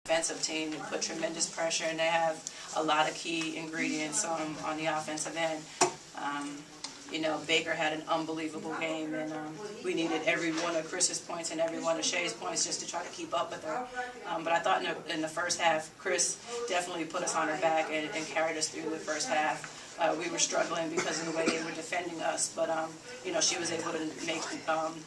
Offensive team who put tremendous pressure, and they have a lot of key ingredients on the offensive end. You know, Baker had an unbelievable game, and we needed every one of Chris's points and every one of Shay's points just to try to keep up with her. But I thought in the first half, Chris definitely put us on her back and carried us through the first half. We were struggling because of the way they were defending us, but you know, she was able to make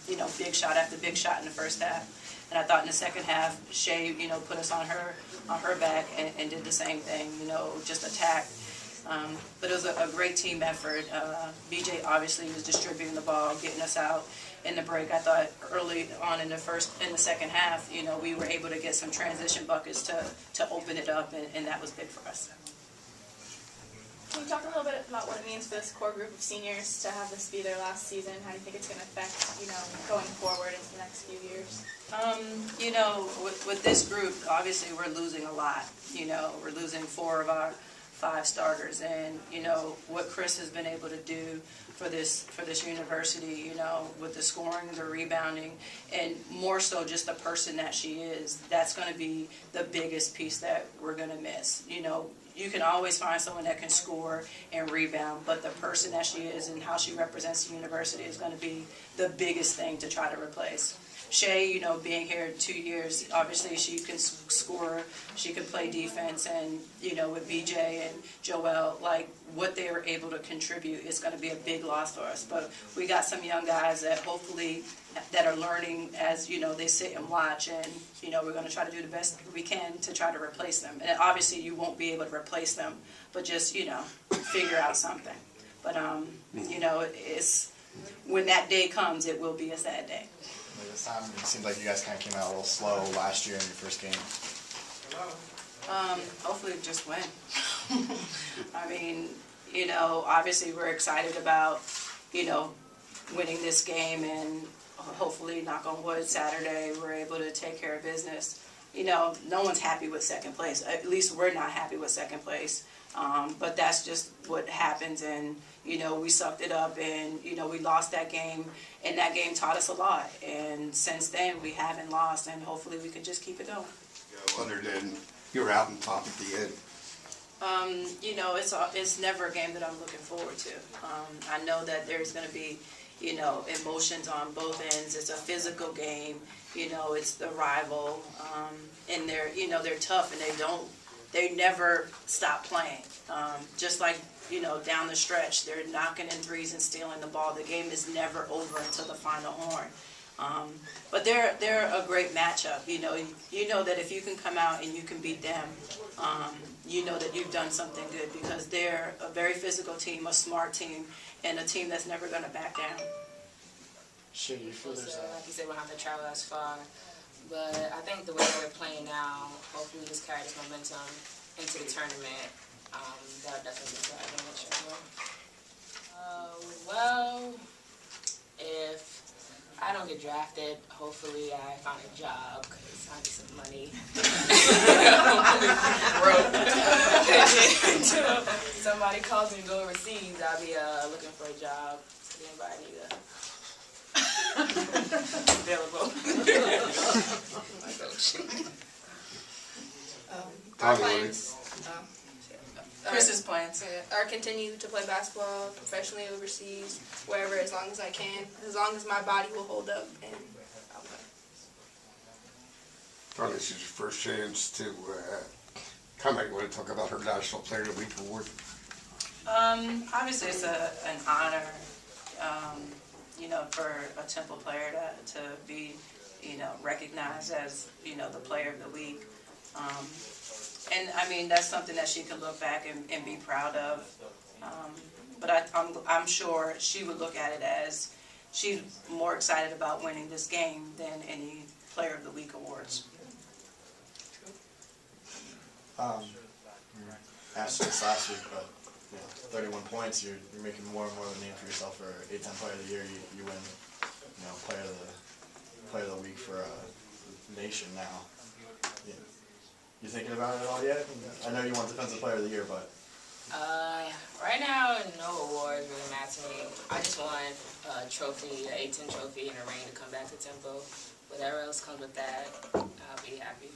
you know, big shot after big shot in the first half. And I thought in the second half, Shay, you know, put us on her back and did the same thing, you know, just attack. But it was a great team effort. BJ obviously was distributing the ball, getting us out in the break. I thought early on in the second half, you know, we were able to get some transition buckets to open it up, and that was big for us. Can you talk a little bit about what it means for this core group of seniors to have this be their last season? How do you think it's going to affect, you know, going forward into the next few years? You know, with this group, obviously we're losing a lot. You know, we're losing 4 of our 5 starters, and you know what Chris has been able to do for this university, you know, with the scoring, the rebounding, and more so just the person that she is. That's going to be the biggest piece that we're going to miss. You know, you can always find someone that can score and rebound, but the person that she is and how she represents the university is going to be the biggest thing to try to replace. Shay, you know, being here 2 years, obviously she can score, she can play defense, and, you know, with BJ and Joelle, like, what they were able to contribute is going to be a big loss for us. But we got some young guys that hopefully that are learning as, you know, they sit and watch, and, you know, we're going to try to do the best we can to try to replace them. And obviously you won't be able to replace them, but just, you know, figure out something. But, you know, it's, when that day comes, it will be a sad day. This time, it seemed like you guys kind of came out a little slow last year in your first game. Hopefully just win. I mean, you know, obviously we're excited about, you know, winning this game, and hopefully, knock on wood, Saturday we're able to take care of business. You know, no one's happy with second place. At least we're not happy with second place. But that's just what happens, and, you know, we sucked it up, and, you know, we lost that game, and that game taught us a lot. And since then, we haven't lost, and hopefully we can just keep it going. Yeah, other than you're out on top at the end. You know, it's never a game that I'm looking forward to. I know that there's going to be, you know, emotions on both ends. It's a physical game. You know, it's the rival, and they're, you know, they're tough, and they never stop playing. Just like, you know, down the stretch, they're knocking in threes and stealing the ball. The game is never over until the final horn. But they're a great matchup. You know that if you can come out and you can beat them, you know that you've done something good, because they're a very physical team, a smart team, and a team that's never going to back down. Sure, you feel there's like you said, we don't have to travel as far. But I think the way that we're playing now, hopefully just carry this momentum into the tournament. That'll definitely be good. I'm not sure. Well, if I don't get drafted, hopefully I find a job, because I need some money. Broke. Until somebody calls me to go overseas, I'll be looking for a job. So anybody need a available. Our plans, Chris's plans. are continue to play basketball professionally overseas, wherever, as long as I can, as long as my body will hold up, and I'll play. Probably this is your first chance to comment. You want to talk about her National Player of the Week award? Obviously it's an honor, you know, for a Temple player to be, you know, recognized as, you know, the Player of the Week. And I mean, that's something that she can look back and be proud of. But I'm sure she would look at it as she's more excited about winning this game than any Player of the Week awards. asked this last week, but you know, 31 points, you're making more and more of a name for yourself for A-10 Player of the Year. You win, you know, Player of the Week for a nation now. You thinking about it at all yet? I know you want Defensive Player of the Year, but right now, no award really matters to me. I just want a trophy, an A-10 trophy, and a ring to come back to Temple. Whatever else comes with that, I'll be happy.